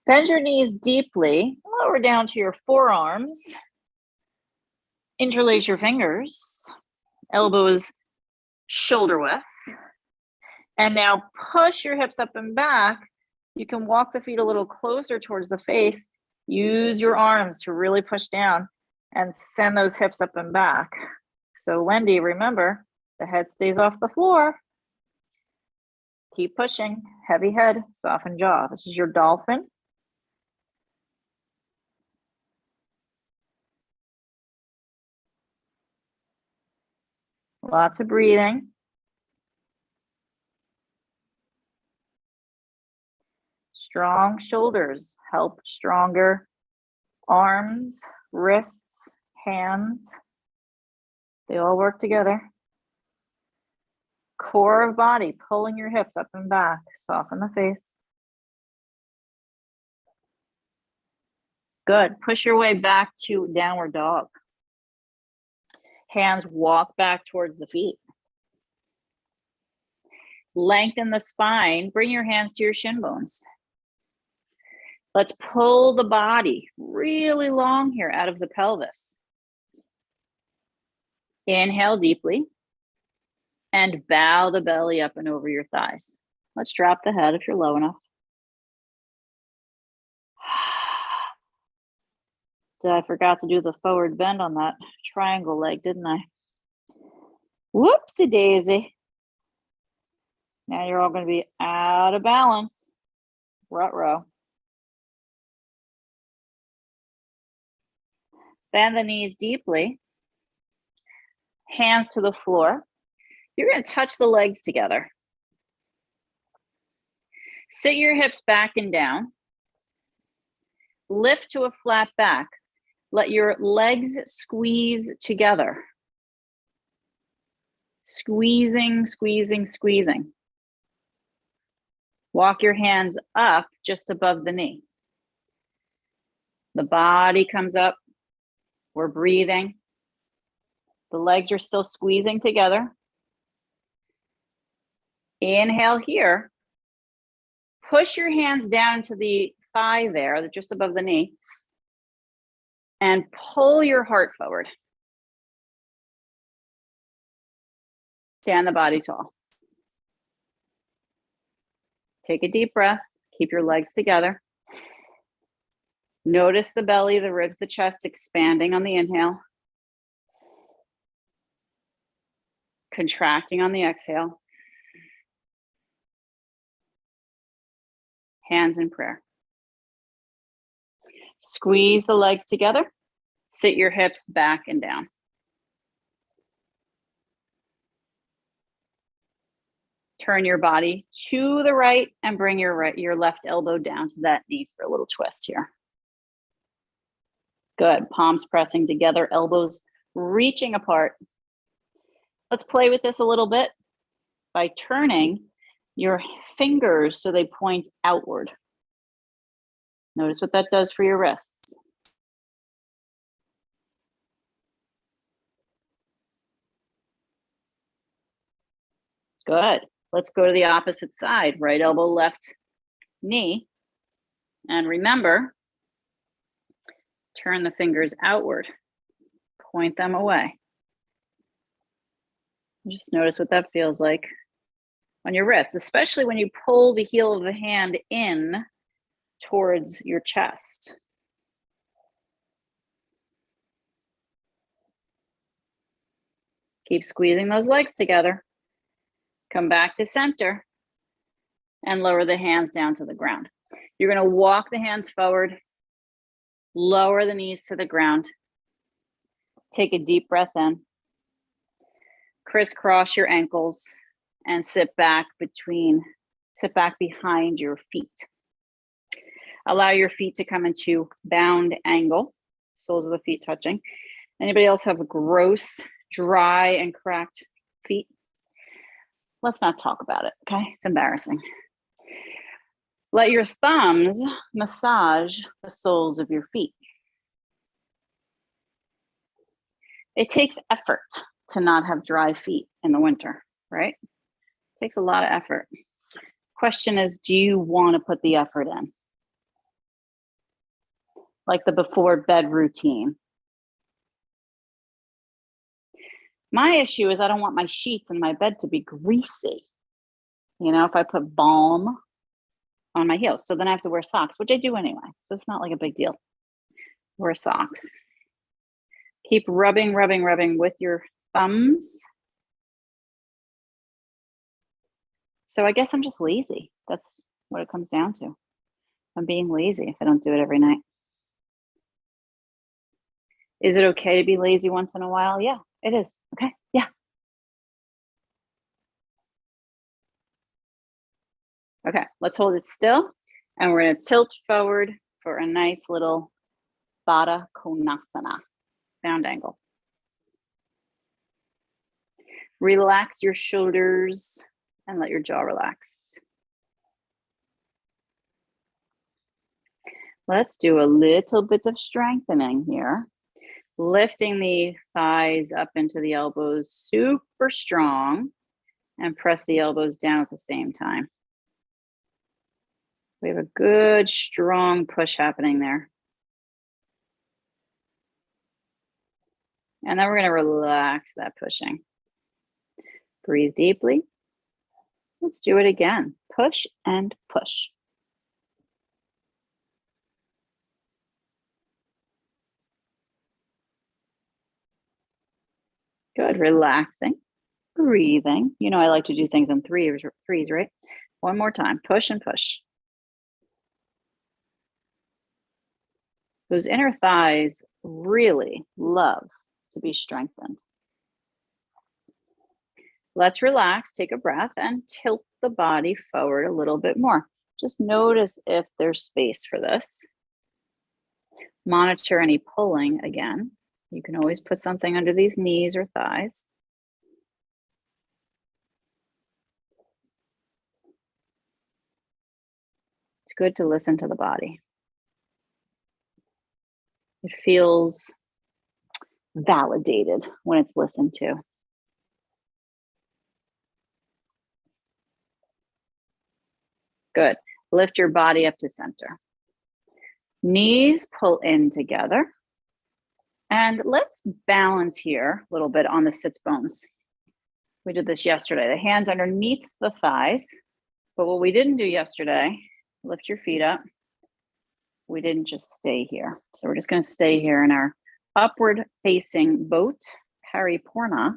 Bend your knees deeply. Lower down to your forearms. Interlace your fingers. Elbows shoulder width. And now push your hips up and back. You can walk the feet a little closer towards the face. Use your arms to really push down and send those hips up and back. So Wendy, remember, the head stays off the floor. Keep pushing. Heavy head, soften jaw. This is your dolphin. Lots of breathing. Strong shoulders help stronger arms, wrists, hands. They all work together. Core of body, pulling your hips up and back. Soften the face. Good. Push your way back to downward dog. Hands walk back towards the feet. Lengthen the spine. Bring your hands to your shin bones. Let's pull the body really long here out of the pelvis. Inhale deeply and bow the belly up and over your thighs. Let's drop the head if you're low enough. I forgot to do the forward bend on that triangle leg, didn't I? Whoopsie daisy. Now you're all going to be out of balance. Rut-row. Bend the knees deeply. Hands to the floor. You're going to touch the legs together. Sit your hips back and down. Lift to a flat back. Let your legs squeeze together. Squeezing, squeezing, squeezing. Walk your hands up just above the knee. The body comes up. We're breathing. The legs are still squeezing together. Inhale here. Push your hands down to the thigh there, just above the knee, and pull your heart forward. Stand the body tall. Take a deep breath. Keep your legs together. Notice the belly, the ribs, the chest expanding on the inhale. Contracting on the exhale. Hands in prayer. Squeeze the legs together. Sit your hips back and down. Turn your body to the right and bring your left elbow down to that knee for a little twist here. Good. Palms pressing together, elbows reaching apart. Let's play with this a little bit by turning your fingers so they point outward. Notice what that does for your wrists. Good. Let's go to the opposite side. Right elbow, left knee. And remember, turn the fingers outward. Point them away. Just notice what that feels like on your wrist, especially when you pull the heel of the hand in towards your chest. Keep squeezing those legs together. Come back to center and lower the hands down to the ground. You're going to walk the hands forward, lower the knees to the ground. Take a deep breath in. Crisscross your ankles and sit back behind your feet. Allow your feet to come into bound angle, soles of the feet touching. Anybody else have gross, dry, and cracked feet? Let's not talk about it, okay? It's embarrassing. Let your thumbs massage the soles of your feet. It takes effort to not have dry feet in the winter, right? It takes a lot of effort. Question is, do you want to put the effort in? Like the before bed routine. My issue is I don't want my sheets in my bed to be greasy. You know, if I put balm on my heels, so then I have to wear socks, which I do anyway. So it's not like a big deal. Wear socks. Keep rubbing, rubbing, rubbing with your thumbs. So I guess I'm just lazy. That's what it comes down to. I'm being lazy if I don't do it every night. Is it okay to be lazy once in a while? Yeah, it is. Okay, yeah. Okay, let's hold it still. And we're gonna tilt forward for a nice little Baddha Konasana, bound angle. Relax your shoulders and let your jaw relax. Let's do a little bit of strengthening here. Lifting the thighs up into the elbows, super strong, and press the elbows down at the same time. We have a good, strong push happening there. And then we're going to relax that pushing. Breathe deeply. Let's do it again. Push and push. Good, relaxing, breathing. You know, I like to do things in threes, right? One more time, push and push. Those inner thighs really love to be strengthened. Let's relax, take a breath, and tilt the body forward a little bit more. Just notice if there's space for this. Monitor any pulling again. You can always put something under these knees or thighs. It's good to listen to the body. It feels validated when it's listened to. Good. Lift your body up to center. Knees pull in together. And let's balance here a little bit on the sits bones. We did this yesterday. The hands underneath the thighs. But what we didn't do yesterday, lift your feet up. We didn't just stay here. So we're just going to stay here in our upward facing boat, Paripurna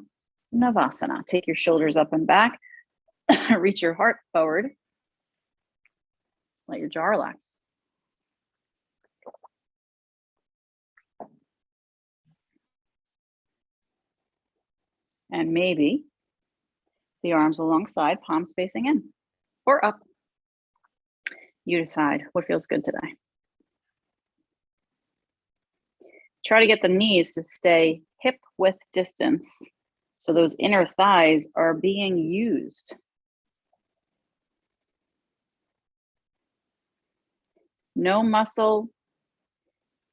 Navasana. Take your shoulders up and back. Reach your heart forward. Let your jaw relax. And maybe the arms alongside, palms facing in or up. You decide what feels good today. Try to get the knees to stay hip width distance so those inner thighs are being used. No muscle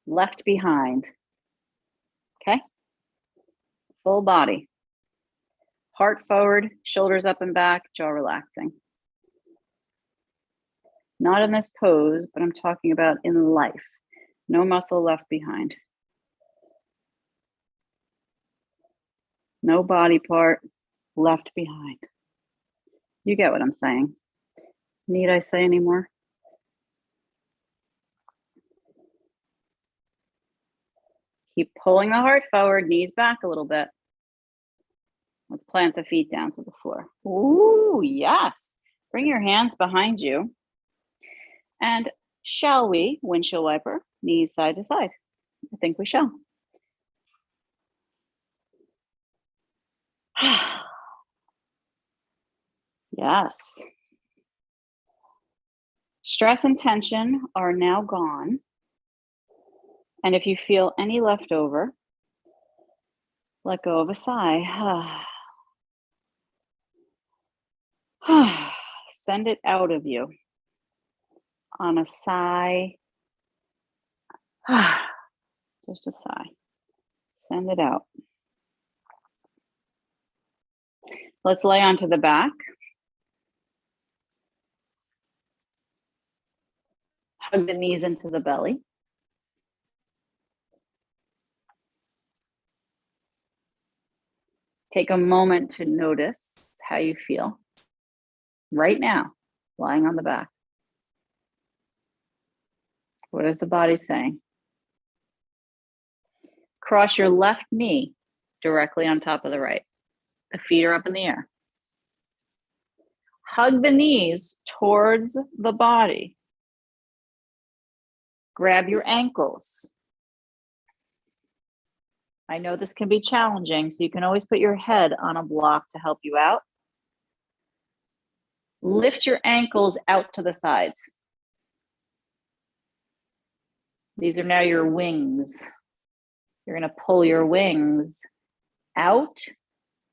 left behind. Okay? Full body. Heart forward, shoulders up and back, jaw relaxing. Not in this pose, but I'm talking about in life. No muscle left behind. No body part left behind. You get what I'm saying. Need I say any more? Keep pulling the heart forward, knees back a little bit. Let's plant the feet down to the floor. Ooh, yes. Bring your hands behind you. And shall we, windshield wiper, knees side to side? I think we shall. Yes. Stress and tension are now gone. And if you feel any left over, let go of a sigh. Send it out of you on a sigh. Just a sigh. Send it out. Let's lay onto the back. Hug the knees into the belly. Take a moment to notice how you feel right now, lying on the back. What is the body saying? Cross your left knee directly on top of the right. The feet are up in the air. Hug the knees towards the body. Grab your ankles. I know this can be challenging, so you can always put your head on a block to help you out. Lift your ankles out to the sides. These are now your wings. You're going to pull your wings out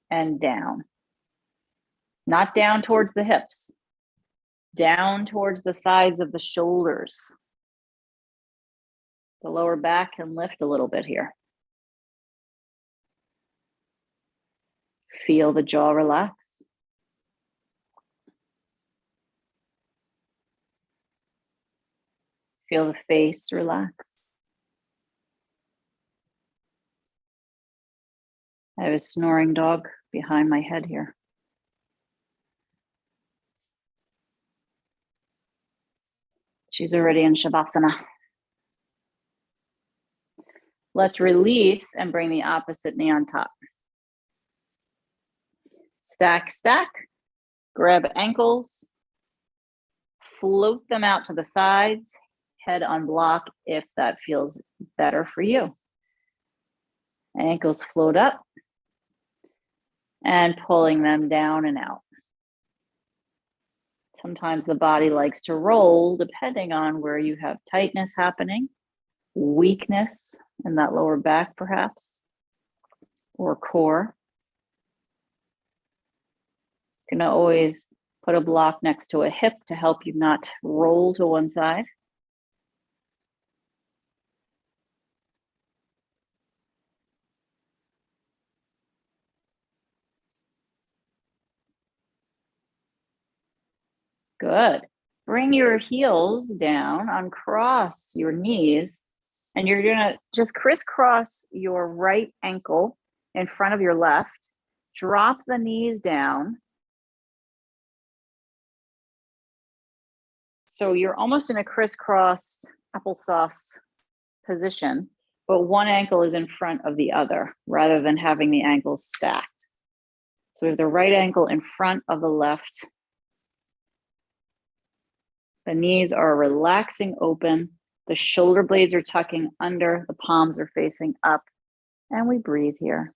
and down. Not down towards the hips, down towards the sides of the shoulders. The lower back can lift a little bit here. Feel the jaw relax. Feel the face relax. I have a snoring dog behind my head here. She's already in Shavasana. Let's release and bring the opposite knee on top. Stack, stack. Grab ankles. Float them out to the sides. Head on block if that feels better for you. Ankles float up. And pulling them down and out. Sometimes the body likes to roll depending on where you have tightness happening, weakness in that lower back perhaps, or core. You can always put a block next to a hip to help you not roll to one side. Good. Bring your heels down, uncross your knees, and you're gonna just crisscross your right ankle in front of your left. Drop the knees down. So you're almost in a crisscross applesauce position, but one ankle is in front of the other rather than having the ankles stacked. So we have the right ankle in front of the left. The knees are relaxing open. The shoulder blades are tucking under. The palms are facing up. And we breathe here.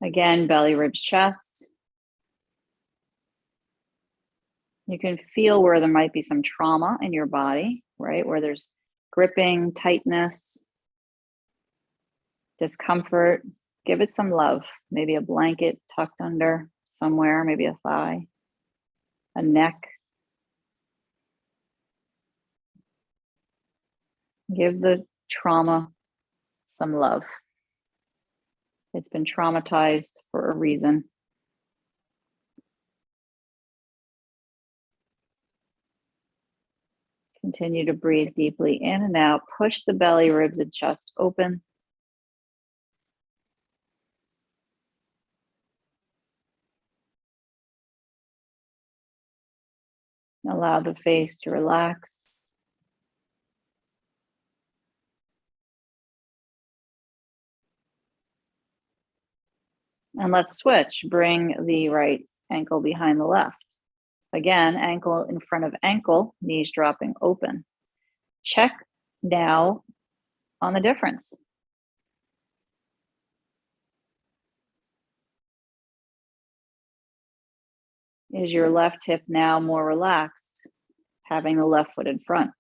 Again, belly, ribs, chest. You can feel where there might be some trauma in your body, right? Where there's gripping, tightness, discomfort. Give it some love. Maybe a blanket tucked under somewhere, maybe a thigh, a neck. Give the trauma some love. It's been traumatized for a reason. Continue to breathe deeply in and out. Push the belly, ribs, and chest open. Allow the face to relax. And let's switch. Bring the right ankle behind the left. Again, ankle in front of ankle, knees dropping open. Check now on the difference. Is your left hip now more relaxed, having the left foot in front?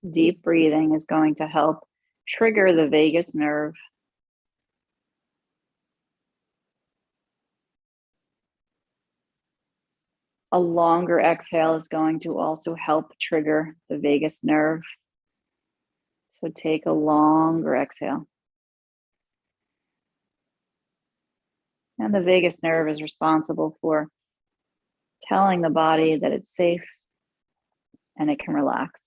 Deep breathing is going to help trigger the vagus nerve. A longer exhale is going to also help trigger the vagus nerve. So take a longer exhale. And the vagus nerve is responsible for telling the body that it's safe and it can relax.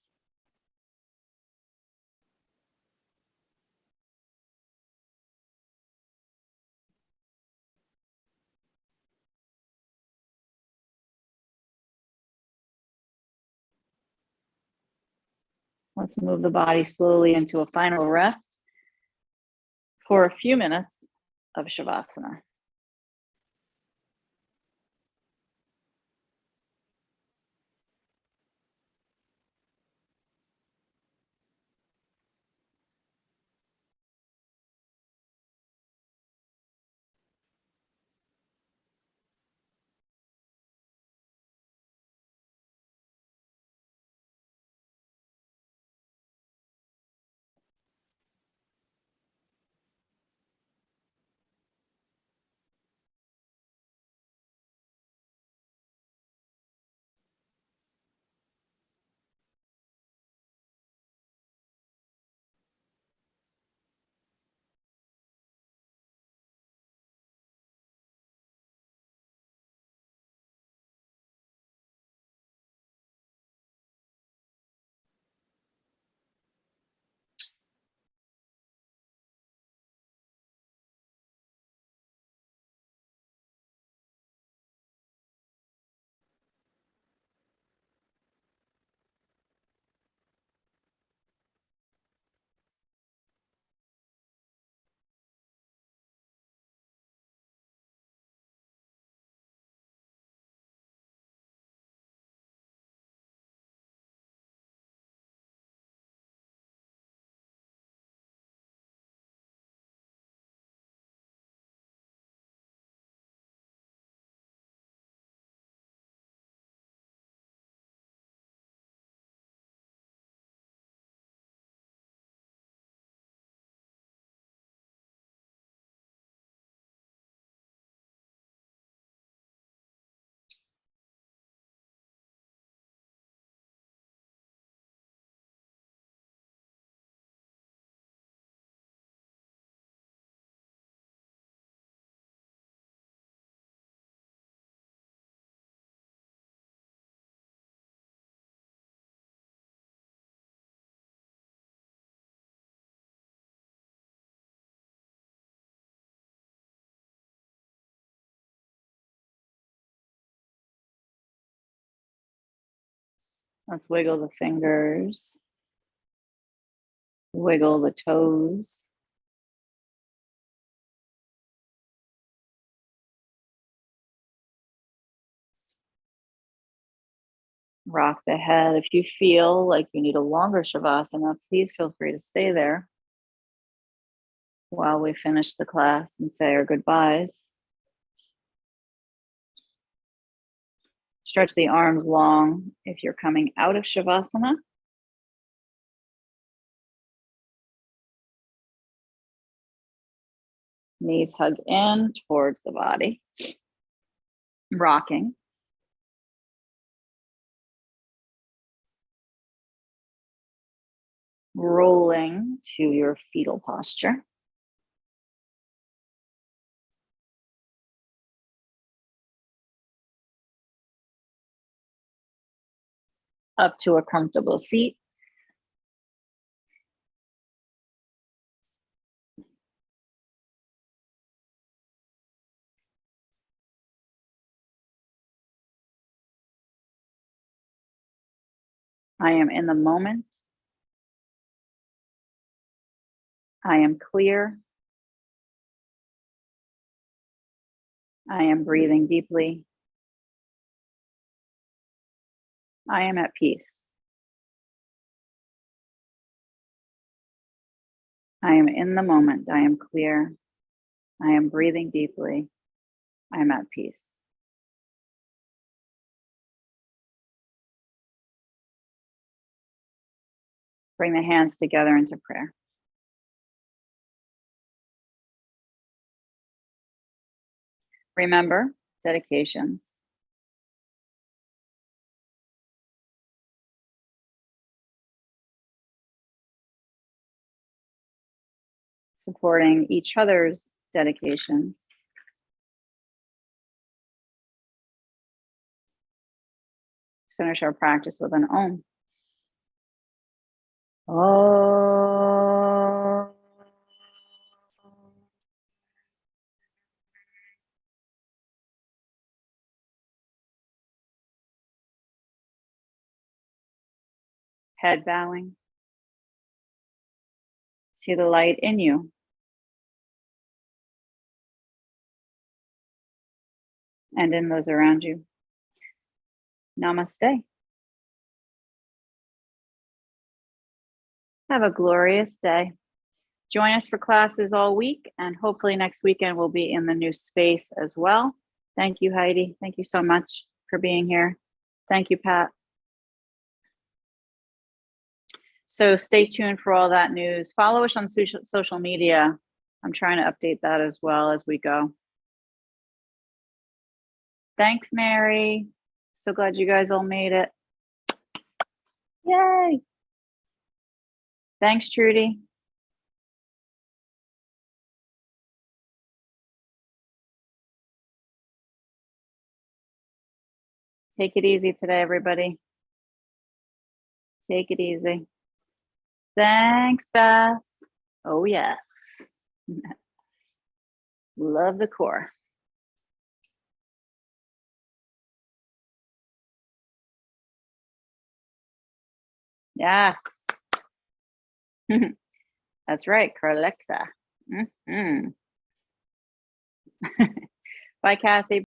Let's move the body slowly into a final rest for a few minutes of Shavasana. Let's wiggle the fingers. Wiggle the toes. Rock the head. If you feel like you need a longer Shavasana, please feel free to stay there while we finish the class and say our goodbyes. Stretch the arms long if you're coming out of Shavasana. Knees hug in towards the body. Rocking. Rolling to your fetal posture. Up to a comfortable seat. I am in the moment. I am clear. I am breathing deeply. I am at peace. I am in the moment. I am clear. I am breathing deeply. I am at peace. Bring the hands together into prayer. Remember, dedications. Supporting each other's dedications. Let's finish our practice with an Om. Om. Head bowing. See the light in you. And in those around you. Namaste. Have a glorious day. Join us for classes all week, and hopefully next weekend we'll be in the new space as well. Thank you, Heidi. Thank you so much for being here. Thank you, Pat. So stay tuned for all that news. Follow us on social media. I'm trying to update that as well as we go. Thanks, Mary. So glad you guys all made it. Yay. Thanks, Trudy. Take it easy today, everybody. Take it easy. Thanks, Beth. Oh, yes. Love the core. Yes. That's right, Carlexa. Bye, Kathy.